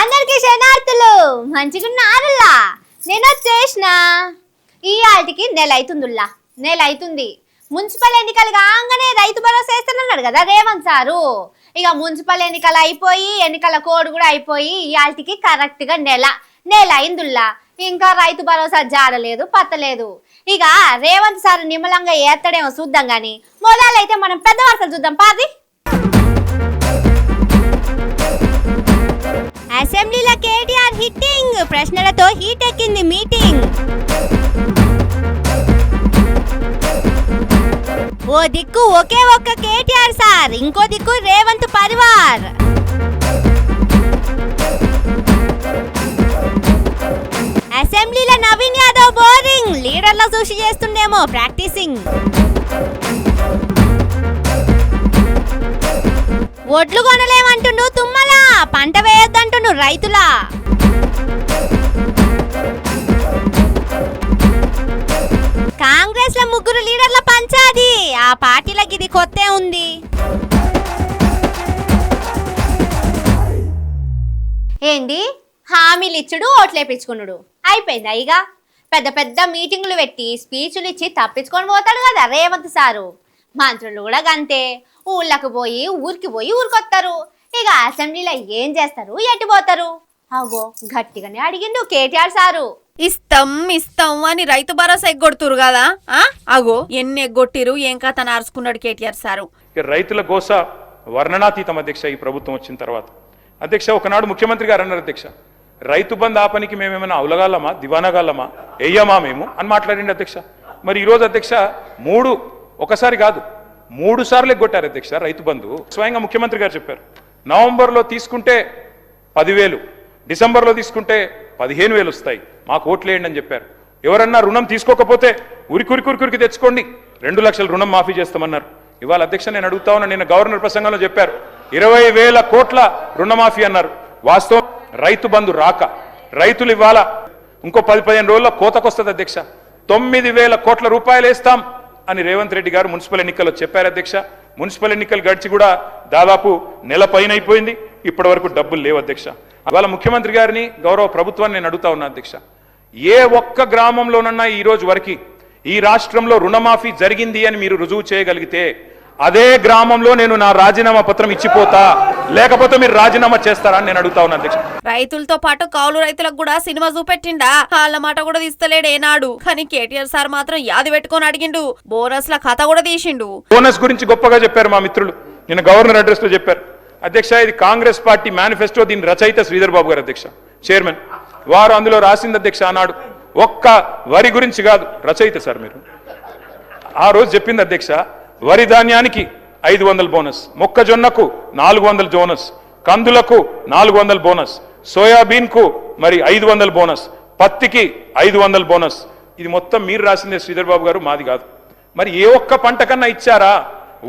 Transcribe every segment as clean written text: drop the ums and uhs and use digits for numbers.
అందరికి శనార్థులు మంచిగున్నారులా. నేను వచ్చేసిన ఈ ఆటికి నెల అవుతుంది. మున్సిపల్ ఎన్నికలు కాగానే రైతు భరోసా వేస్తానన్నాడు కదా రేవంత్ సారు. ఇక మున్సిపల్ ఎన్నికలు అయిపోయి ఎన్నికల కోడ్ కూడా అయిపోయి ఈ ఆటికి కరెక్ట్ గా నెల అయిందుల్లా. ఇంకా రైతు భరోసా జాడలేదు పత్తలేదు. ఇక రేవంత్ సారు నిమ్మలంగా ఏత్తడేమో చూద్దాం గాని మొదలైతే మనం పెద్ద వార్తలు చూద్దాం పాది. అసెంబ్లీలో కేటీఆర్ హిట్టింగ్, ప్రశ్నలతో హీట్ ఎక్కింది మీటింగ్. ఓ దిక్కు ఒకే ఒక్క కేటీఆర్ సార్, ఇంకో దిక్కు రేవంత్ పరివార్. అసెంబ్లీలో నవీన్ యాదవ్ బోరింగ్, లీడర్ల చూసి చేస్తుండేమో ప్రాక్టీసింగ్. ఒడ్లు కొనలేమంటుండు తుమ్మలా, పంట వేయొద్దంటుండు రైతులా. కాంగ్రెస్ లో 3 లీడర్ల పంచాది, ఆ పార్టీలకి ఇది కొత్తే ఉంది. ఏంది హామీలు ఇచ్చుడు ఓట్లేపించుకున్నాడు అయిపోయింది. అయిగా పెద్ద పెద్ద మీటింగులు పెట్టి స్పీచ్లు ఇచ్చి తప్పించుకొని పోతాడు కదా రేవంత్ సారు. మంత్రులు కూడా గంతే, ఊళ్ళకి పోయి ఊరికొస్తారు. ఇక అసెంబ్లీలో ఏం చేస్తారు ఎటు పోతారు? అగో గట్టిగానే అడిగిండు కేటీఆర్ సారు. ఇస్తాం అని రైతు భరోసా ఎగ్గొడుతురు కదా. అగో ఎన్ని ఎగ్గొట్టిరు, ఏం కథ నార్చుకున్నాడు కేటీఆర్ సారు. రైతుల గోస వర్ణనాతీతం అధ్యక్ష. ఈ ప్రభుత్వం వచ్చిన తర్వాత అధ్యక్ష ఒకనాడు ముఖ్యమంత్రి గారు అన్నారు అధ్యక్ష, రైతు బంధు ఆపనికి మేమేమైనా అవలగాలమా దివానగాలమా వెయ్యమా మేము అని మాట్లాడిండి అధ్యక్ష. మరి ఈరోజు అధ్యక్ష ఒకసారి కాదు 3 సార్లు ఎగ్గొట్టారు అధ్యక్ష రైతు బంధు. స్వయంగా ముఖ్యమంత్రి గారు చెప్పారు, నవంబర్లో తీసుకుంటే 10,000, డిసెంబర్లో తీసుకుంటే 15,000 వస్తాయి, మాకు ఓట్లేయండి అని చెప్పారు. ఎవరన్నా రుణం తీసుకోకపోతే ఉరికి తెచ్చుకోండి, 2 లక్షల రుణం మాఫీ చేస్తామన్నారు. ఇవాళ అధ్యక్ష నేను అడుగుతా ఉన్నా, నిన్న గవర్నర్ ప్రసంగంలో చెప్పారు 20,000 కోట్ల రుణమాఫీ అన్నారు. వాస్తవం రైతు బంధు రాక రైతులు ఇవాళ ఇంకో 10-15 రోజుల్లో కోతకొస్తుంది అధ్యక్ష. 9,000 కోట్ల రూపాయలు వేస్తాం అని రేవంత్ రెడ్డి గారు మున్సిపల్ ఎన్నికల్లో చెప్పారు అధ్యక్ష. మున్సిపల్ ఎన్నికలు గడిచి కూడా దాదాపు నెల పైన అయిపోయింది, ఇప్పటి వరకు డబ్బులు లేవు అధ్యక్ష. ఇవాళ ముఖ్యమంత్రి గారిని గౌరవ ప్రభుత్వాన్ని నేను అడుగుతా ఉన్నా అధ్యక్ష, ఏ ఒక్క గ్రామంలోనన్నా ఈ రోజు వరకు ఈ రాష్ట్రంలో రుణమాఫీ జరిగింది అని మీరు రుజువు చేయగలిగితే అదే గ్రామంలో నేను నా రాజీనామా పత్రం ఇచ్చిపోతా, లేకపోతే మీరు రాజీనామా చేస్తారా అని నేను అడుగుతా ఉన్నా అధ్యక్ష. రైతులతో పాటు కౌలు రైతులకు కూడా సినిమా చూపెట్టిండా, వాళ్ళ మాట కూడా తీస్తలేడు ఏనాడు. కానీ కేటీఆర్ సార్ మాత్రం యాది పెట్టుకొని అడిగిండు, బోనస్ల కథ కూడా తీసిండు. బోనస్ గురించి గొప్పగా చెప్పారు మా మిత్రులు, నిన్న గవర్నర్ అడ్రస్ లో చెప్పారు అధ్యక్ష. ఇది కాంగ్రెస్ పార్టీ మేనిఫెస్టో, దీని రచయిత శ్రీధర్ బాబు గారు అధ్యక్ష, చైర్మన్. వారు అందులో రాసింది అధ్యక్ష ఆనాడు ఒక్క వరి గురించి కాదు, రచయిత సార్ మీరు. ఆ రోజు చెప్పింది అధ్యక్ష, వరి ధాన్యానికి 500 బోనస్, మొక్కజొన్నకు 400 బోనస్, కందులకు 400 బోనస్, సోయాబీన్ కు మరి 500 బోనస్, పత్తికి 500 బోనస్. ఇది మొత్తం మీరు రాసిందే శ్రీధర్ బాబు గారు, మాది కాదు. మరి ఏ ఒక్క పంట కన్నా ఇచ్చారా?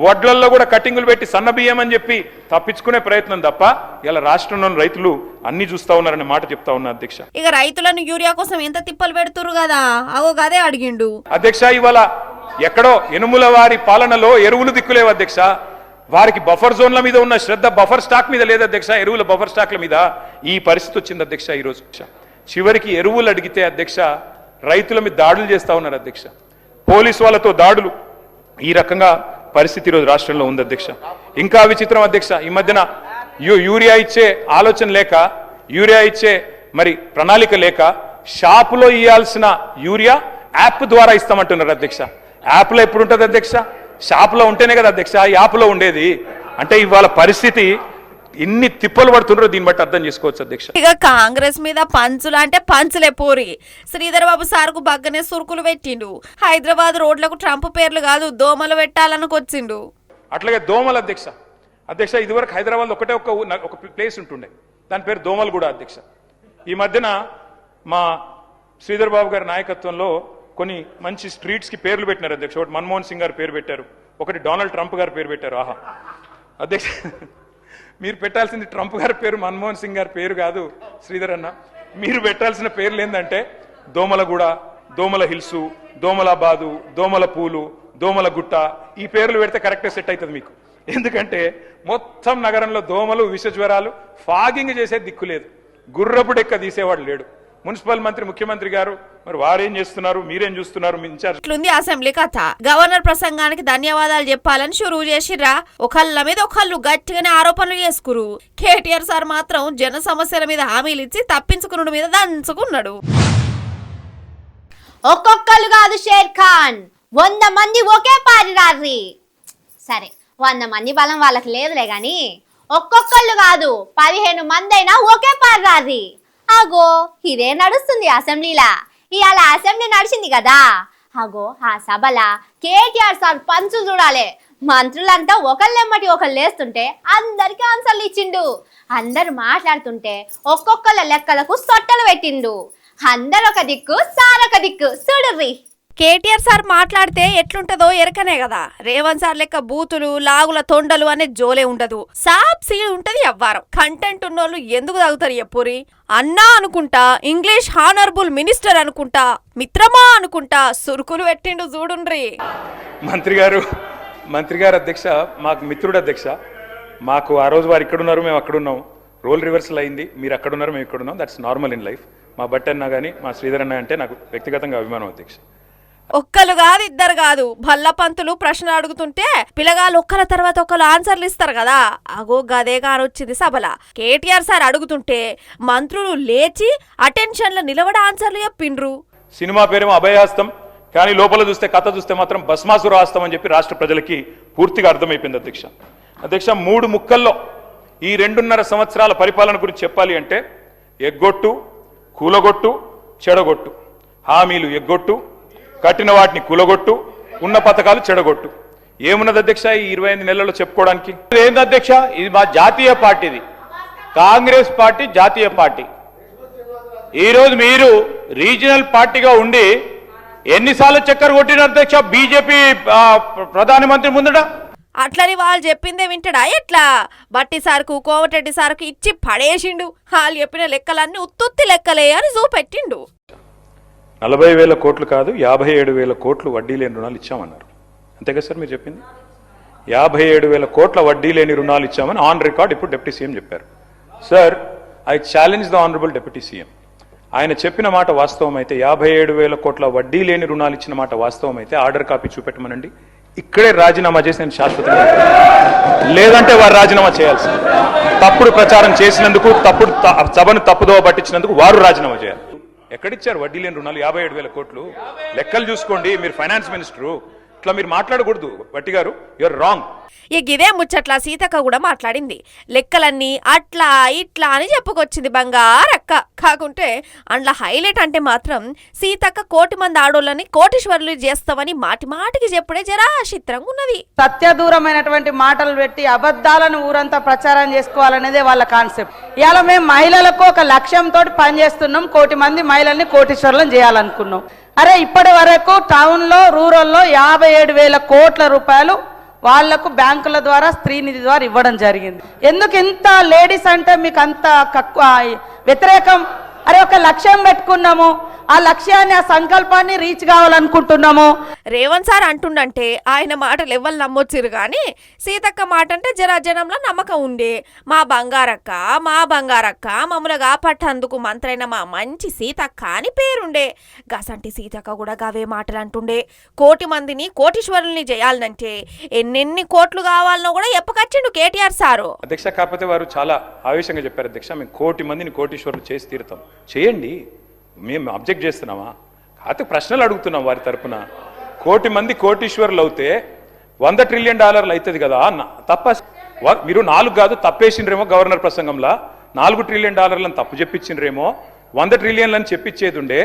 వడ్లల్లో కూడా కటింగులు పెట్టి సన్న బియ్యం అని చెప్పి తప్పించుకునే ప్రయత్నం తప్ప ఇలా రాష్ట్రంలోని రైతులు అన్ని చూస్తా ఉన్నారనే మాట చెప్తా ఉన్నా అధ్యక్ష. ఇక రైతులను యూరియా కోసం ఎంత తిప్పలు పెడుతురు కదా, అవో గదే అడిగిండు అధ్యక్ష. ఇవాళ ఎక్కడో యనుముల వారి పాలనలో ఎరువులు దిక్కులేవు అధ్యక్ష. వారికి బఫర్ జోన్ల మీద ఉన్న శ్రద్ధ బఫర్ స్టాక్ మీద లేదు అధ్యక్ష, ఎరువుల బఫర్ స్టాక్ల మీద ఈ పరిస్థితి వచ్చింది అధ్యక్ష. ఈరోజు చివరికి ఎరువులు అడిగితే అధ్యక్ష రైతుల మీద దాడులు చేస్తా ఉన్నారు అధ్యక్ష, పోలీసు వాళ్ళతో దాడులు. ఈ రకంగా పరిస్థితి ఈరోజు రాష్ట్రంలో ఉంది అధ్యక్ష. ఇంకా విచిత్రం అధ్యక్ష, ఈ మధ్యన యూరియా ఇచ్చే ఆలోచన లేక, యూరియా ఇచ్చే మరి ప్రణాళిక లేక షాపులో ఇవ్వాల్సిన యూరియా యాప్ ద్వారా ఇస్తామంటున్నారు అధ్యక్ష. యాప్లో ఎప్పుడు ఉంటుంది అధ్యక్ష? షాపులో ఉంటేనే కదా అధ్యక్ష యాప్లో ఉండేది. అంటే ఇవాళ పరిస్థితి ఎన్ని తిప్పలు పడుతుండ్రో దీన్ని బట్టి అర్థం చేసుకోవచ్చు అధ్యక్ష. ఇక కాంగ్రెస్ మీద పంచులు అంటే పంచులే పోరి. శ్రీధర్ బాబు సార్కు బగ్గనే సురుకులు పెట్టిండు. హైదరాబాద్ రోడ్లకు ట్రంప్ పేర్లు కాదు దోమలు పెట్టాలనుకొచ్చిండు. అట్లాగే దోమలు అధ్యక్ష. అధ్యక్ష ఇదివరకు హైదరాబాద్ ఒకటే ఒక ప్లేస్ ఉంటుండే, దాని పేరు దోమలు కూడా అధ్యక్ష. ఈ మధ్యన మా శ్రీధర్ బాబు గారి నాయకత్వంలో కొన్ని మంచి స్ట్రీట్స్ కి పేర్లు పెట్టినారు అధ్యక్ష. ఒకటి మన్మోహన్ సింగ్ గారు పేరు పెట్టారు, ఒకటి డొనాల్డ్ ట్రంప్ గారు పేరు పెట్టారు. ఆహా అధ్యక్ష, మీరు పెట్టాల్సింది ట్రంప్ గారి పేరు, మన్మోహన్ సింగ్ గారి పేరు కాదు శ్రీధర్ అన్న. మీరు పెట్టాల్సిన పేర్లు ఏంటంటే దోమలగూడ, దోమల హిల్సు, దోమలాబాదు, దోమల పూలు, దోమల గుట్ట. ఈ పేర్లు పెడితే కరెక్ట్గా సెట్ అవుతుంది మీకు. ఎందుకంటే మొత్తం నగరంలో దోమలు, విష జ్వరాలు, ఫాగింగ్ చేసే దిక్కు లేదు. గుర్రపుడెక్క తీసేవాడు లేడు. మున్సిపల్ మంత్రి ముఖ్యమంత్రి గారు మరి వారేం చేస్తున్నారు, మీరేం చూస్తున్నారు, మీ ఇన్ఛార్జ్. ఇట్లుంది అసెంబ్లీ కథ. గవర్నర్ ప్రసంగానికి ధన్యవాదాలు చెప్పాలని షురువు చేసిర్రా, ఒకళ్ళ మీద ఒకళ్ళు గట్టిగానే ఆరోపణలు చేసుకురు. కేటీఆర్ సార్ మాత్రం జన సమస్యల మీద హామీలు ఇచ్చి తప్పించుకున్న మీద దంచుకున్నాడు. ఒక్కొక్కళ్ళు కాదు షేర్ ఖాన్, 100 మంది ఒకే పారి రారి. సరే 100 మంది బలం వాళ్ళకి లేదులే గాని ఒక్కొక్కళ్ళు కాదు 15 మంది అయినా ఒకే పారి రారి. అగో ఇదే నడుస్తుంది అసెంబ్లీలా. ఇవాళ అసెంబ్లీ నడిచింది కదా, అగో ఆ సభలా కేటీఆర్ సార్ పంచులు చూడాలి. మంత్రులంతా ఒకళ్ళెమ్మటి ఒకళ్ళు లేస్తుంటే అందరికి ఆన్సర్లు ఇచ్చిండు. అందరు మాట్లాడుతుంటే ఒక్కొక్కళ్ళ లెక్కలకు సొట్టలు పెట్టిండు. అందరు ఒక దిక్కు సార్ ఒక దిక్కు చూడుర్రి. కేటీఆర్ సార్ మాట్లాడితే ఎట్లుంటదో ఎరకనే కదా. రేవంత్ సార్ లెక్క బూతులు లాగుల తొండలు అనే జోలే ఉండదు. సాప్ సీడ్ ఉంటది అవ్వారం. కంటెంట్ ఉన్నోళ్ళు ఎందుకు తాగుతారు ఎప్పురి? అన్నా అనుకుంటా, ఇంగ్లీష్ హానరబుల్ మినిస్టర్ అనుకుంటా, మిత్రమా అనుకుంటా సురుకులు పెట్టిండు చూడుండ్రి. మంత్రి గారు అధ్యక్ష, మాకు మిత్రుడు అధ్యక్ష. మాకు ఆ రోజు వారు ఇక్కడున్నారు, మేము అక్కడున్నాం. రోల్ రివర్సల్ అయింది. మీరు అక్కడున్నారు, మేము ఇక్కడున్నాం. That's normal in life. మా బట్టి అన్నా కానీ మా శ్రీధర్ అన్న అంటే నాకు వ్యక్తిగతంగా అభిమానం అధ్యక్ష. ఒక్కలు కాదు ఇద్దరు కాదు, భల్ల పంతులు ప్రశ్న అడుగుతుంటే పిల్లగాళ్ళు ఒక్కల తర్వాత ఒకళ్ళు ఆన్సర్లు ఇస్తారు కదా. అగో గదే కానొచ్చింది సభల. కేటీఆర్ సార్ అడుగుతుంటే మంత్రులు లేచి అటెన్షన్లో నిలబడి ఆన్సర్లు చెప్పిండ్రు. సినిమా పేరేమో అభయహస్తం, కానీ లోపల చూస్తే కథ చూస్తే మాత్రం భస్మాసుర హస్తం అని చెప్పి రాష్ట్ర ప్రజలకి పూర్తిగా అర్థమైపోయింది అధ్యక్ష. 3 ముక్కల్లో ఈ 2.5 సంవత్సరాల పరిపాలన గురించి చెప్పాలి అంటే ఎగ్గొట్టు, కూలగొట్టు, చెడగొట్టు. హామీలు ఎగ్గొట్టు, కట్టిన వాటిని కూలగొట్టు, ఉన్న పథకాలు చెడగొట్టు. ఏమున్నది అధ్యక్ష ఈ 25 నెలల్లో చెప్పుకోవడానికి? ఏంది అధ్యక్ష, ఇది మా జాతీయ పార్టీది, కాంగ్రెస్ పార్టీ జాతీయ పార్టీ. ఈరోజు మీరు రీజనల్ పార్టీగా ఉండి ఎన్నిసార్లు చక్కర కొట్టిన అధ్యక్ష బీజేపీ ప్రధానమంత్రి ముందట? అట్లని వాళ్ళు చెప్పిందే వింటాడా ఎట్లా? బట్టి సార్కు కోమటిరెడ్డి సార్కు ఇచ్చి పడేసిండు. వాళ్ళు చెప్పిన లెక్కలన్నీ ఉత్తుత్తి లెక్కలే అని చూపెట్టిండు. 40,000 కోట్లు కాదు 57,000 కోట్లు వడ్డీ లేని రుణాలు ఇచ్చామన్నారు. అంతేగా సార్ మీరు చెప్పింది? 57,000 కోట్ల వడ్డీ లేని రుణాలు ఇచ్చామని ఆన్ రికార్డ్ ఇప్పుడు డిప్యూటీ సీఎం చెప్పారు. Sir, I challenge the honourable deputy CM. ఆయన చెప్పిన మాట వాస్తవం అయితే, 57,000 కోట్ల వడ్డీ లేని రుణాలు ఇచ్చిన మాట వాస్తవం అయితే ఆర్డర్ కాపీ చూపెట్టమనండి. ఇక్కడే రాజీనామా చేసి నేను శాశ్వతంగా, లేదంటే వారు రాజీనామా చేయాల్సి. తప్పుడు ప్రచారం చేసినందుకు, సభను తప్పుదోవ పట్టించినందుకు వారు రాజీనామా చేయాలి. ఎక్కడిచ్చారు వడ్డీ లేని రుణాలు 57,000 కోట్లు? లెక్కలు చూసుకోండి, మీరు ఫైనాన్స్ మినిస్టరు. ఇట్లా మీరు మాట్లాడకూడదు బట్టి గారు, యూఆర్ రాంగ్. ఇదే ముచ్చట్లా సీతక్క కూడా మాట్లాడింది. లెక్కలన్నీ అట్లా ఇట్లా అని చెప్పుకొచ్చింది బంగారక్క. కాకుంటే అందులో హైలైట్ అంటే మాత్రం సీతక్క 1,000,000 మంది ఆడోళ్ళని కోటీశ్వరులు చేస్తామని మాటి మాటికి చెప్పుడే జరా చిత్రంగా ఉన్నది. సత్యదూరమైనటువంటి మాటలు పెట్టి అబద్ధాలను ఊరంతా ప్రచారం చేసుకోవాలనేదే వాళ్ళ కాన్సెప్ట్. ఇవాళ మేము మహిళలకు ఒక లక్ష్యంతో పనిచేస్తున్నాం. 1,000,000 మంది మహిళల్ని కోటీశ్వరులను చేయాలనుకున్నాం. అరే ఇప్పటి వరకు టౌన్లో, రూరల్లో 57,000 కోట్ల రూపాయలు వాళ్లకు బ్యాంకుల ద్వారా, స్త్రీనిధి ద్వారా ఇవ్వడం జరిగింది. ఎందుకు ఇంత లేడీస్ అంటే మీకు అంత వ్యతిరేకం? అరే ఒక లక్ష్యం పెట్టుకున్నాము, ఆ లక్ష్యాన్ని, ఆ సంకల్పాన్ని రీచ్ కావాలనుకుంటున్నాము. రేవంత్ సార్ అంటుండంటే ఆయన మాటలు ఎవ్వరు నమ్మొచ్చిరు కానీ సీతక్క మాట అంటే జనంలో నమ్మకం ఉండే. మా బంగారక్క మమ్మల్ని కాపాట్టందుకు మంత్రైన మా మంచి సీతక్క అని పేరుండే. గసంటి సీతక్క కూడా గవే మాటలు అంటుండే. 1,000,000 మందిని కోటీశ్వరుల్ని చేయాలంటే ఎన్నెన్ని కోట్లు కావాలనో కూడా ఎప్పకొచ్చిండు కేటీఆర్ సారు. అధ్యక్ష, కాకపోతే వారు చాలా ఆవేశంగా చెప్పారు అధ్యక్ష, మేము 1,000,000 మందిని కోటీశ్వరులు చేసి తీరుతాం. చేయండి, మేము అబ్జెక్ట్ చేస్తున్నామా? కాకపోతే ప్రశ్నలు అడుగుతున్నాం వారి తరపున. 1,000,000 మంది కోటీశ్వరులు అవుతే $100 ట్రిలియన్ అవుతుంది కదా అన్న. తప్ప మీరు 4 కాదు తప్పేసిండ్రేమో. గవర్నర్ ప్రసంగంలో 4 ట్రిలియన్ డాలర్లను తప్పు చెప్పించిండ్రేమో. 100 ట్రిలియన్లను చెప్పించేది ఉండే.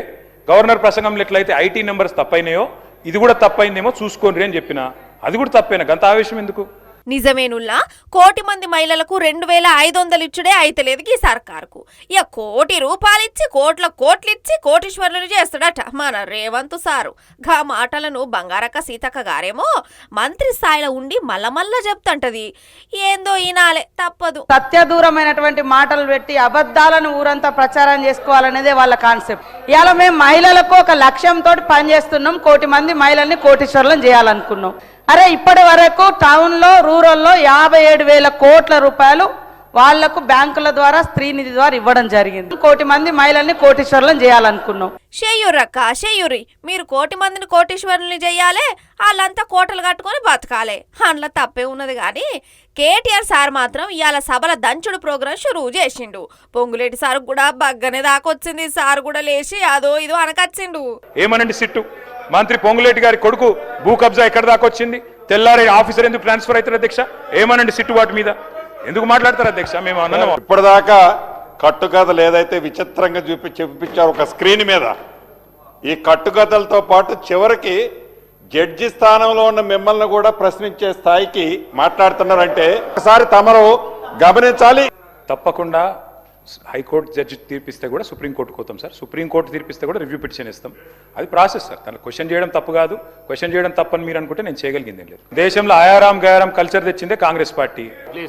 గవర్నర్ ప్రసంగంలో ఎట్లయితే ఐటీ నెంబర్స్ తప్పైనాయో ఇది కూడా తప్పైందేమో చూసుకోండి అని చెప్పిన. అది కూడా తప్పైనా గంత ఆవేశం ఎందుకు? నిజమేనుల్లా 1,000,000 మంది మహిళలకు 2,500 ఇచ్చుడే అయితలేదు ఈ సర్కారుకు. ఇక ₹1,000,000 ఇచ్చి కోట్లు ఇచ్చి కోటీశ్వరులు చేస్తాడట మన రేవంత్ సారు. గా మాటలను బంగారక్క సీతక్క గారేమో మంత్రి స్థాయిలో ఉండి మళ్ళా చెప్తుంటది. ఏందో ఈనాలే తప్పదు. సత్యదూరమైనటువంటి మాటలు పెట్టి అబద్ధాలను ఊరంతా ప్రచారం చేసుకోవాలనేదే వాళ్ళ కాన్సెప్ట్. ఇవాళ మేము మహిళలకు ఒక లక్ష్యంతో పనిచేస్తున్నాం. 1,000,000 మంది మహిళల్ని కోటీశ్వరులను చేయాలనుకున్నాం. అరే ఇప్పటి వరకు టౌన్లో, రూరల్లో 57,000 కోట్ల రూపాయలు వాళ్లకు బ్యాంకుల ద్వారా స్త్రీనిధి ద్వారా ఇవ్వడం జరిగింది. 1 కోటి మంది మహిళల్ని కోటీశ్వరులను చేయాలనుకున్నాం. చెయ్యురక్క చెయ్యురి, మీరు 1 కోటి మందిని కోటీశ్వరుల్ని చెయ్యాలి, వాళ్ళంతా కోటలు కట్టుకొని బతకాలి, అందులో తప్పే ఉన్నది. కానీ కేటీఆర్ సార్ మాత్రం ఇవాళ సభల దంచుడు ప్రోగ్రాం షురువు చేసిండు. పొంగులేటి సార్ కూడా బగ్గనే దాకొచ్చింది, సార్ కూడా లేచి అదో ఇదో అనకచ్చిండు. ఏమనండి సిట్టు, మంత్రి పొంగులేటి గారి కొడుకు భూ కబ్జా ఎక్కడ దాకా వచ్చింది, తెల్లారి ఆఫీసర్ ఎందుకు ట్రాన్స్ఫర్ అవుతారు అధ్యక్ష? ఏమనండి సిట్టు వాటి మీద ఎందుకు మాట్లాడతారు అధ్యక్ష? మేము అన్నాము ఇప్పటిదాకా కట్టుకథలు ఏదైతే విచిత్రంగా చూపించారు ఒక స్క్రీన్ మీద, ఈ కట్టుకథలతో పాటు చివరికి జడ్జి స్థానంలో ఉన్న మిమ్మల్ని కూడా ప్రశ్నించే స్థాయికి మాట్లాడుతున్నారంటే ఒకసారి తమరు గమనించాలి. తప్పకుండా హైకోర్టు జడ్జి తీర్పిస్తే కూడా సుప్రీంకోర్టుకు పోతాం సార్, సుప్రీంకోర్టు తీర్పిస్తే కూడా రివ్యూ పిటిషన్ ఇస్తాం. అది ప్రాసెస్ సార్. తను క్వశ్చన్ చేయడం తప్పు కాదు, క్వశ్చన్ చేయడం తప్పని మీరు అనుకుంటే నేను చేయగలిగింది లేదు. దేశంలో ఆయారాం గయారాం కల్చర్ తెచ్చిందే కాంగ్రెస్ పార్టీ.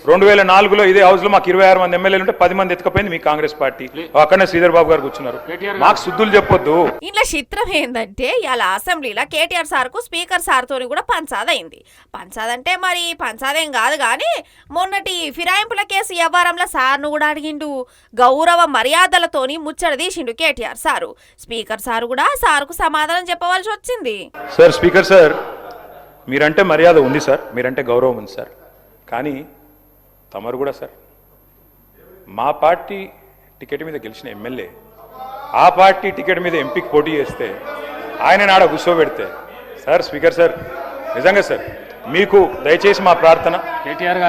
2004లో ఇదే హౌస్ లో మాకు 26 మంది ఎమ్మెల్యేలు ఉంటే 10 మంది ఎత్తుకపోయింది మీ కాంగ్రెస్ పార్టీ. అక్కడనే శ్రీధర్ బాబు గారు కూర్చున్నారు. మాకు శుద్ధులు చెప్పొద్దు. ఇంట్లో చిత్రం ఏంటంటే ఇవాళ అసెంబ్లీలో కేటీఆర్ సార్కు స్పీకర్ సార్తో కూడా పంచాదైంది. పంచాదంటే మరి పంచాదేం కాదు కానీ మొన్నటి ఫిరాయింపుల కేసు వ్యవహారంలో సార్ను కూడా అడిగిండు. గౌరవ మర్యాదలతోని ముచ్చట తీసిండు కేటీఆర్ సారు. స్పీకర్ సారు కూడా సార్కు సమాధానం చెప్పవలసి వచ్చింది. సార్ స్పీకర్ సార్, మీరంటే మర్యాద ఉంది సార్, మీరంటే గౌరవం ఉంది సార్, కానీ తమరు కూడా సార్ మా పార్టీ టికెట్ మీద గెలిచిన ఎమ్మెల్యే ఆ పార్టీ టికెట్ మీద ఎంపీకి పోటీ చేస్తే ఆయన నాడ కూర్చోబెడితే సార్ స్పీకర్ సార్ నిజంగా సార్ మీకు దయచేసి మా ప్రార్థన,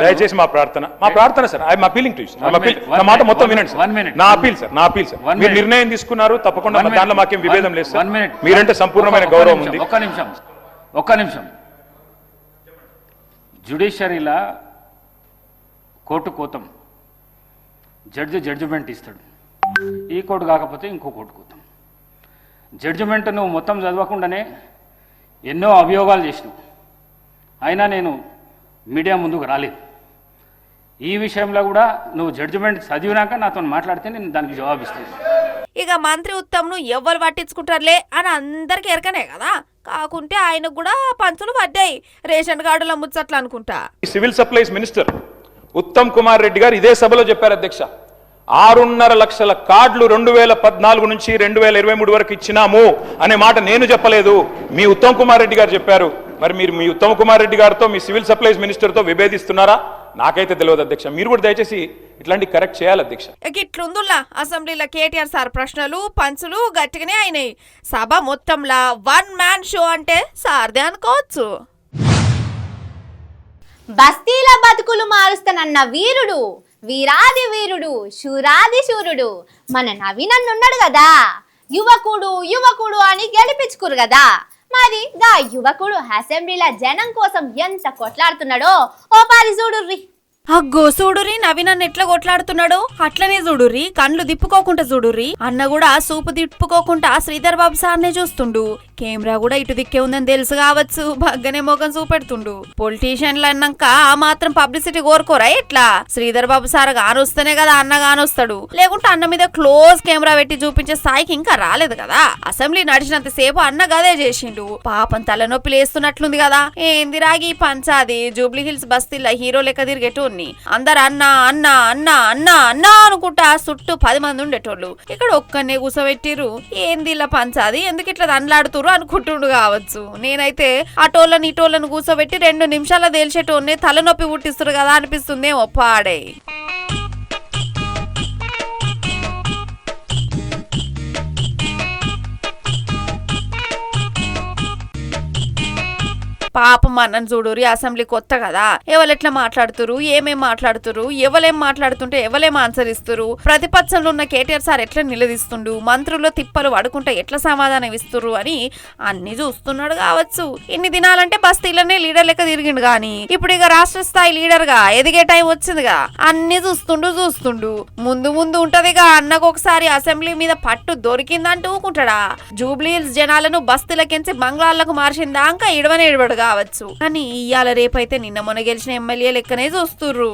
దయచేసి మా ప్రార్థన sir. I'm appealing to you. నా మాట మొత్తం వినండి సార్. నా అపీల్ సార్, మీరు నిర్ణయం తీసుకున్నారు, తప్పకుండా దాంట్లో మాకేం విభేదం లేదు సార్. మీరంటే సంపూర్ణమైన గౌరవం ఉంది. ఒక్క నిమిషం జ్యుడిషియరీలా కోర్టు కోతాం, జడ్జి జడ్జిమెంట్ ఇస్తాడు. ఈ కోర్టు కాకపోతే ఇంకో కోర్టు కోతాం. జడ్జిమెంట్ నువ్వు మొత్తం చదవకుండానే ఎన్నో అభియోగాలు చేసినావు, అయినా నేను మీడియా ముందుకు రాలేదు. ఈ విషయంలో కూడా నువ్వు జడ్జిమెంట్ చదివినాక నాతో మాట్లాడితే నేను దానికి జవాబిస్తాను. ఇక మంత్రి ఉత్తమ్ను ఎవ్వరు పట్టించుకుంటారులే అని అందరికి ఎరకనే కదా, కాకుంటే ఆయనకు కూడా పంచులు పడ్డాయి రేషన్ కార్డుల ముచ్చట్లు అనుకుంటా. Civil supplies minister Uttam Kumar Reddy గారు ఇదే సభలో చెప్పారు అధ్యక్ష, 6.5 లక్షల కార్డులు 2014 నుంచి 2023 వరకు ఇచ్చినాము అనే మాట నేను చెప్పలేదు, మీ ఉత్తమ్ కుమార్ రెడ్డి గారు చెప్పారు. మరి మీరు మీ ఉత్తమ్ కుమార్ రెడ్డి గారితో మీ సివిల్ సప్లైస్ మినిస్టర్తో విభేదిస్తున్నారా? నాకైతే తెలియదు అధ్యక్ష. మీరు కూడా దయచేసి ఇట్లాంటి కరెక్ట్ చేయాలి అధ్యక్ష. ఇట్లుందుల్లా అసెంబ్లీలో కేటీఆర్ సార్ ప్రశ్నలు పంచులు గట్టిగానే అయినాయి. సభ మొత్తంలా 1 మ్యాన్ షో అంటే సార్దే అనుకోవచ్చు. బస్తీల బతుకులు మారుస్తానన్న వీరుడు, వీరాది వీరుడు, శూరాది శూరుడు మన నవీన్ ఉన్నాడు కదా. యువకుడు అని గెలిపించుకురు కదా. మరి గా యువకుడు అసెంబ్లీల జనం కోసం ఎంత కొట్లాడుతున్నాడో ఓ పారి చూడుర్రి. అగ్గో చూడుర్రి నవీనన్న ఎట్లా కొట్లాడుతున్నాడో, అట్లనే చూడుర్రి కళ్ళు దిప్పుకోకుండా చూడుర్రి. అన్న కూడా సూపు తిప్పుకోకుండా శ్రీధర్ బాబు సార్నే చూస్తుండు. కెమెరా కూడా ఇటు దిక్కే ఉందని తెలుసు కావచ్చు, బగ్గనే మొగం చూపెడుతుండు. పొలిటీషియన్లు అన్నాక ఆ మాత్రం పబ్లిసిటీ కోరుకోరా ఎట్లా? శ్రీధర్ బాబు సార్ గానొస్తేనే కదా అన్న గానొస్తాడు, లేకుంటే అన్న మీద క్లోజ్ కెమెరా పెట్టి చూపించే స్థాయికి ఇంకా రాలేదు కదా. అసెంబ్లీ నడిచినంత సేపు అన్న గదే చేసిండు. పాపం తలనొప్పి లేస్తున్నట్లుంది కదా. ఏంది రాగి పంచాది జూబ్లీ హిల్స్ బస్తీల్లో హీరో లెక్క తిరిగేటోన్ని అందరు అన్న అన్న అన్న అన్న అన్న అనుకుంటా చుట్టూ 10 మంది ఉండేటోళ్ళు. ఇక్కడ ఒక్కనే కూసబెట్టిరు. ఏంది ఇలా పంచాది, ఎందుకు ఇట్లా దండలాడుతురు అనుకుంటుండు కావచ్చు. నేనైతే అటోళ్ళని ఇటోళ్ళని కూసబెట్టి 2 నిమిషాల తేల్చేటోన్నే తలనొప్పి పుట్టిస్తారు కదా అనిపిస్తుందేమో పాడే. పాపం అన్నను చూడురి, అసెంబ్లీ కొత్త కదా, ఎవరెట్లా మాట్లాడుతురు, ఏమేం మాట్లాడుతురు, ఎవరేం మాట్లాడుతుంటే ఎవరేం ఆన్సర్ ఇస్తురు, ప్రతిపక్షంలో ఉన్న కేటీఆర్ సార్ ఎట్లా నిలదీస్తుండు, మంత్రుల్లో తిప్పలు పడుకుంటే ఎట్లా సమాధానం ఇస్తురు అని అన్ని చూస్తున్నాడు కావచ్చు. ఇన్ని దినాలంటే బస్తీలనే లీడర్ లెక్క తిరిగిండు గాని ఇప్పుడు ఇక రాష్ట్ర స్థాయి లీడర్ గా ఎదిగే టైం వచ్చిందిగా. అన్ని చూస్తుండు. ముందు ఉంటదిగా. అన్నకు ఒకసారి అసెంబ్లీ మీద పట్టు దొరికిందంటూ ఊకుంటాడా? జూబ్లీ హిల్స్ జనాలను బస్తీలకెంచి బంగ్లాలకు మార్చిందాక ఇడవడు కావచ్చు. కానీ ఇయ్యాల రేపైతే నిన్న మొన్న గెలిచిన ఎమ్మెల్యే లెక్కనే చూస్తుర్రు.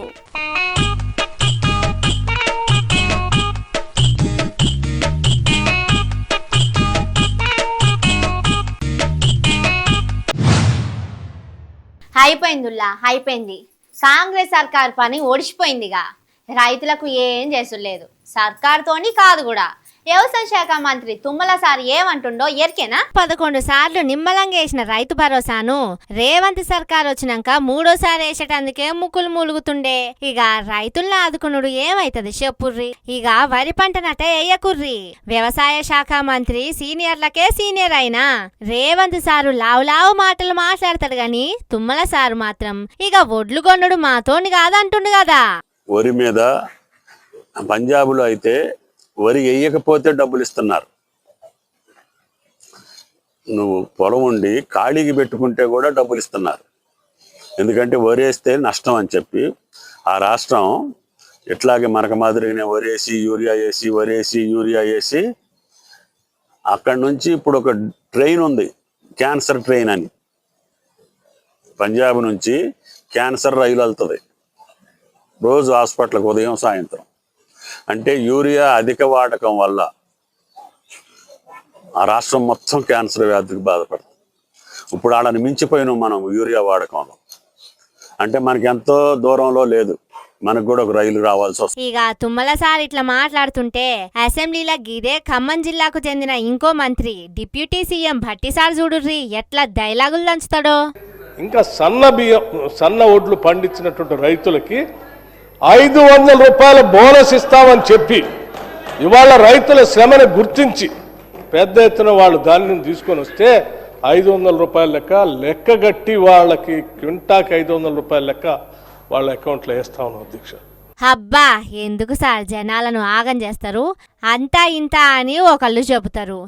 అయిపోయింది కాంగ్రెస్ సర్కార్ పని ఓడిచిపోయిందిగా. రైతులకు ఏం చేసులేదు, సర్కార్తోని కాదు కూడా. వ్యవసాయ శాఖ మంత్రి తుమ్మల సార్ ఏమంటుండో ఎరికేనా? 11 సార్లు నిమ్మలంగా వేసిన రైతు భరోసాను రేవంత్ సర్కార్ వచ్చినాక 3వ సారి వేసేటందుకే ముక్కులు మూలుగుతుండే. ఇక రైతులను ఆదుకునుడు ఏమైతది చెప్పుర్రి. ఇక వరి పంటనట వేయకుర్రి. వ్యవసాయ శాఖ మంత్రి సీనియర్లకే సీనియర్ అయినా రేవంత్ సారు లావు మాటలు మాట్లాడతాడు గాని తుమ్మల సారు మాత్రం ఇక ఒడ్లు కొన్నుడు మాతోని కాదంటుండు కదా. వరి మీద పంజాబ్లో అయితే వరి వేయకపోతే డబ్బులు ఇస్తున్నారు. నువ్వు పొలం ఉండి ఖాళీకి పెట్టుకుంటే కూడా డబ్బులు ఇస్తున్నారు. ఎందుకంటే వరి వేస్తే నష్టం అని చెప్పి ఆ రాష్ట్రం ఇట్లాగే మనకు మాదిరిగానే వరేసి యూరియా వేసి వరేసి యూరియా వేసి అక్కడి నుంచి ఇప్పుడు ఒక ట్రైన్ ఉంది, క్యాన్సర్ ట్రైన్ అని. పంజాబ్ నుంచి క్యాన్సర్ రైలు వెళ్తుంది రోజు హాస్పిటల్కి ఉదయం సాయంత్రం. అంటే యూరియా అధిక వాడకం వల్ల ఆ రాష్ట్రం మొత్తం క్యాన్సర్ వ్యాధికి బాధపడుతుంది. ఇప్పుడు ఆడని మించిపోయినాం మనం యూరియా వాడకంలో. అంటే మనకి ఎంతో దూరంలో లేదు, మనకు కూడా ఒక రైలు రావాల్సి వస్తుంది. ఇక తుమ్మల సార్ ఇట్లా మాట్లాడుతుంటే అసెంబ్లీలో గిదే ఖమ్మం జిల్లాకు చెందిన ఇంకో మంత్రి డిప్యూటీ సీఎం భట్టి సార్ చూడుర్రి ఎట్లా డైలాగులు దంచుతాడో. ఇంకా సన్న ఒడ్లు పండించినటువంటి రైతులకి 500 రూపాయల బోనస్ ఇస్తామని చెప్పి ఇవాళ రైతుల శ్రమను గుర్తించి పెద్ద ఎత్తున వాళ్ళు దానిని తీసుకొని వస్తే 500 రూపాయల లెక్కగట్టి వాళ్ళకి క్వింటాకి 500 రూపాయల లెక్క వాళ్ళ అకౌంట్లో వేస్తా ఉన్నాం అధ్యక్ష. అబ్బా ఎందుకు సార్ జనాలను ఆగం చేస్తారు? అంతా ఇంత అని ఒకళ్ళు చెబుతారు,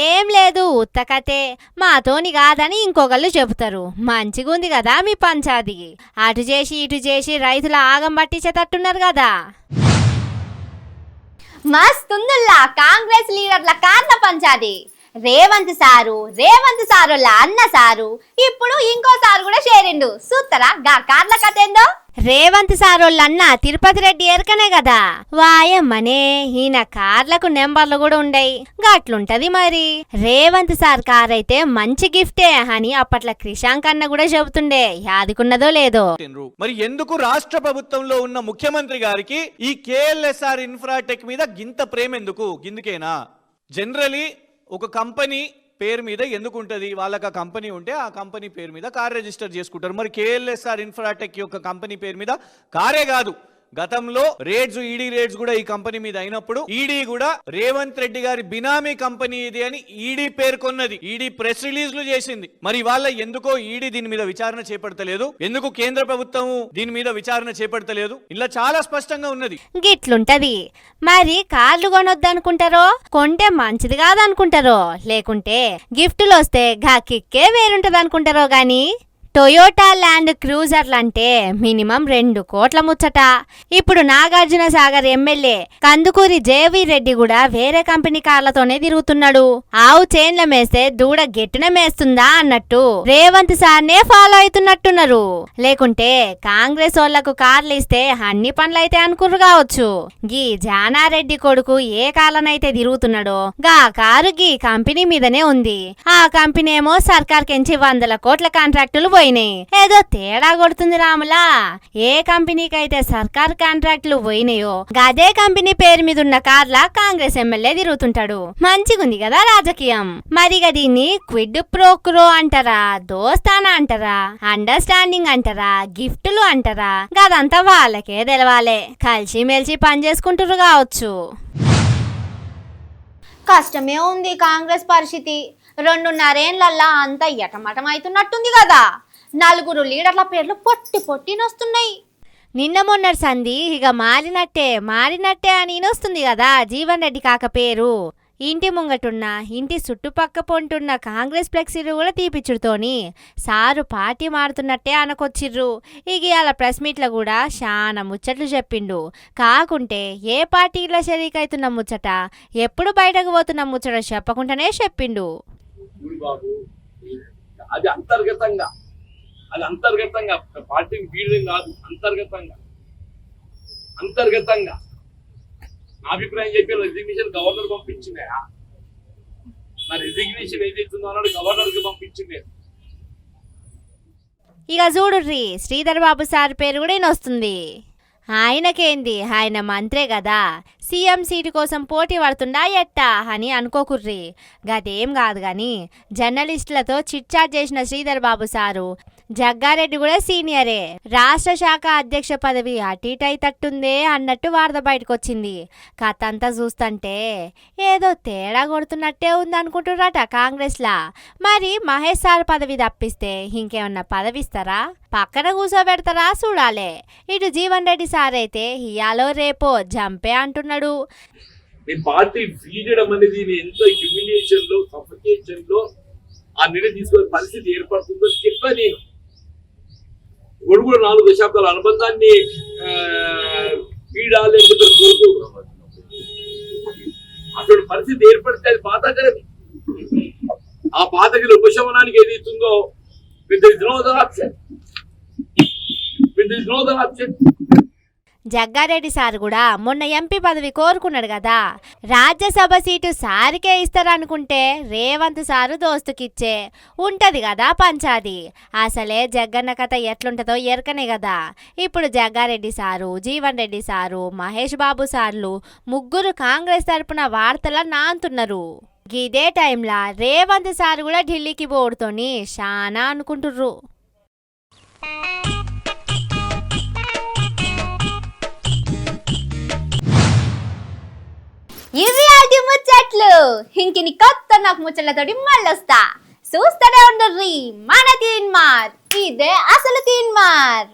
ఏం లేదు ఉత్తకతే మాతోని కాదని ఇంకొకళ్ళు చెబుతారు. మంచిగుంది కదా మీ పంచాది. అటు చేసి ఇటు చేసి రైతుల ఆగం పట్టించేటట్టున్నారు కదా. మస్తుందుల్లా కాంగ్రెస్ లీడర్ల కార్ల పంచాది. రేవంత్ సారుల అన్న సారు ఇప్పుడు ఇంకో సారు కూడా చేరిండు. సూత్తరా గా కార్ల కథ ఏందో. రేవంత్ సారోళ్ళన్న తిరుపతి రెడ్డి ఎరకనే కదా. వాయమ్మనే ఈయన కార్లకు నెంబర్లు కూడా ఉండయి. గట్లుంటది మరి. రేవంత్ సార్ కార్ అయితే మంచి గిఫ్టే అని అప్పట్లో క్రిషాంక్ అన్న కూడా చెబుతుండే, యాదుకున్నదో లేదో. మరి ఎందుకు రాష్ట్ర ప్రభుత్వంలో ఉన్న ముఖ్యమంత్రి గారికి ఈ కేఎల్ఎస్ఆర్ ఇన్ఫ్రాటెక్ మీద గింత ప్రేమ ఎందుకు? గిందుకేనా? జనరలీ ఒక కంపెనీ పేరు మీద ఎందుకు ఉంటుంది? వాళ్ళకి ఆ కంపెనీ ఉంటే ఆ కంపెనీ పేరు మీద కార్ రిజిస్టర్ చేసుకుంటారు. మరి కేఎల్ఎస్ఆర్ ఇన్ఫ్రాటెక్ యొక్క కంపెనీ పేరు మీద కారే కాదు, గతంలో ఈడీ రేట్స్ కూడా ఈ కంపెనీ మీద అయినప్పుడు ఈడీ కూడా రేవంత్ రెడ్డి గారి బినామీ కంపెనీ ఇది అని ఈడీ పేర్కొన్నది. ఈడీ ప్రెస్ రిలీజ్లు చేసింది. మరి వాళ్ళ ఎందుకో ఈడీ దీని మీద విచారణ చేపడతలేదు? ఎందుకు కేంద్ర ప్రభుత్వం దీని మీద విచారణ చేపడతలేదు? ఇలా చాలా స్పష్టంగా ఉన్నది. గిట్లుంటది మరి. కార్లు కొనొద్దనుకుంటారో, కొంటే మంచిది కాదనుకుంటారో, లేకుంటే గిఫ్టులు వస్తే గా కిక్కే వేరుంటది అనుకుంటారో గాని టొయోటా ల్యాండ్ క్రూజర్లంటే మినిమం 2 కోట్ల ముచ్చట. ఇప్పుడు నాగార్జున సాగర్ ఎమ్మెల్యే కందుకూరి జేవీ రెడ్డి కూడా వేరే కంపెనీ కార్లతోనే తిరుగుతున్నాడు. ఆవు చేన్ల మేస్తే దూడ గెట్టున మేస్తుందా అన్నట్టు రేవంత్ సార్నే ఫాలో అవుతున్నట్టున్నారు. లేకుంటే కాంగ్రెస్ వాళ్లకు కార్లు ఇస్తే అన్ని పనులైతే అనుకుర్రు కావచ్చు. గీ జానారెడ్డి కొడుకు ఏ కార్లనైతే తిరుగుతున్నాడో గా కారు గీ కంపెనీ మీదనే ఉంది. ఆ కంపెనీ ఏమో సర్కార్ కెంచి 100 కోట్ల కాంట్రాక్టులు పోయి ఏదో తేడా కొడుతుంది రాములా. ఏ కంపెనీకైతే సర్కార్ కాంట్రాక్టులు పోయినాయో గదే కంపెనీ పేరు మీద ఉన్న కార్ల కాంగ్రెస్ ఎమ్మెల్యే తిరుగుతుంటాడు. మంచిగుంది కదా రాజకీయం. మరిగా దీన్ని క్విడ్ ప్రోక్రో అంటారా, దోస్తానా అంటారా, అండర్స్టాండింగ్ అంటారా, గిఫ్టులు అంటారా, గదంతా వాళ్ళకే తెలవాలే. కలిసి మెలిసి పని చేసుకుంటారు కావచ్చు. కష్టమే ఉంది కాంగ్రెస్ పరిస్థితి. 2.5 ఏళ్లల్లా అంతా ఎటమటం అవుతున్నట్టుంది కదా. 4 లీడర్ల పేర్లు పొట్టి నొస్తున్నాయి. నిన్న మొన్నటి సంధి ఇక మారినట్టే అని నొస్తుంది కదా జీవన్ రెడ్డి కాక పేరు. ఇంటి ముంగటున్న ఇంటి చుట్టుపక్క పొంటున్న కాంగ్రెస్ ఫ్లెక్సీలు కూడా తీపిచ్చుడుతోని సారు పార్టీ మారుతున్నట్టే అనకొచ్చిర్రు. ఇక అలా ప్రెస్ మీట్లో కూడా చాలా ముచ్చట్లు చెప్పిండు. కాకుంటే ఏ పార్టీలో షరీకైతున్న ముచ్చట, ఎప్పుడు బయటకు పోతున్న ముచ్చట చెప్పకుండానే చెప్పిండు. అది అంతర్గతంగా పార్టీకి వీడడం కాదు, అంతర్గతంగా నా అభిప్రాయం చెప్పి రెసిగ్నేషన్ గవర్నర్ పంపించిందే. నా రెసిగ్నేషన్ ఏదైతుందో అన్నాడు గవర్నర్కి పంపించిందే. ఇక చూడుర్రి శ్రీధర్ బాబు సార్ పేరు కూడా వస్తుంది. ఆయనకేంది, ఆయన మంత్రే కదా, సీఎం సీటు కోసం పోటీ పడుతుండా ఎట్టా అని అనుకోకుర్రి. గదేం కాదు గాని జర్నలిస్టులతో చిట్చాట్ చేసిన శ్రీధర్ బాబు సారు జగ్గారెడ్డి కూడా సీనియరే, రాష్ట్ర శాఖ అధ్యక్ష పదవి అటు ఇటు అయితట్టుందే అన్నట్టు వార్త బయటకొచ్చింది. కథ అంతా చూస్తుంటే ఏదో తేడా కొడుతున్నట్టే ఉంది అనుకుంటున్నారట కాంగ్రెస్లా. మరి మహేష్ సార్ పదవి తప్పిస్తే ఇంకేమన్నా పదవి ఇస్తారా, పక్కన కూర్చోబెడతారా చూడాలే. ఇటు జీవన్ రెడ్డి సార్ అయితే ఇయాలో రేపో జంపే అంటున్నాడు. మీ పార్టీ వీడడం అనేది ఎంత హ్యూమిలియేషన్ లో, సఫికేషన్ లో ఆ నిర్ణయం తీసుకునే పరిస్థితి ఏర్పడుతుందో చెప్పా నేను. ఇప్పుడు కూడా 4 దశాబ్దాల అనుబంధాన్ని వీడాలి అని చెప్పి కోరుకుంటున్నాం. అటువంటి పరిస్థితి ఏర్పడితే అది పాతకరమే. ఆ పాతగిరి ఉపశమనానికి ఏది ఇస్తుందో పెద్ద వినోదాప్షన్. జగ్గారెడ్డి సార్ కూడా మొన్న ఎంపీ పదవి కోరుకున్నాడు కదా, రాజ్యసభ సీటు సారికే ఇస్తారనుకుంటే రేవంత్ సారు దోస్తుకిచ్చే ఉంటది కదా పంచాది. అసలే జగ్గన్న కథ ఎట్లుంటదో ఎరకనే కదా. ఇప్పుడు జగ్గారెడ్డి సారు, జీవన్ రెడ్డి సారు, మహేష్ బాబు సార్లు ముగ్గురు కాంగ్రెస్ తరపున వార్తల నాంతున్నారు. ఇదే టైంలా రేవంత్ సార్ కూడా ఢిల్లీకి పోడుతోని శానా అనుకుంటుర్రు. ఇవి అది ముచ్చట్లు. ఇంకిని కొత్త నాకు ముచ్చట్లతోటి మళ్ళొస్తా. చూస్తూనే ఉండుర్రి మన తీన్మార్. ఇదే అసలు తీన్మార్.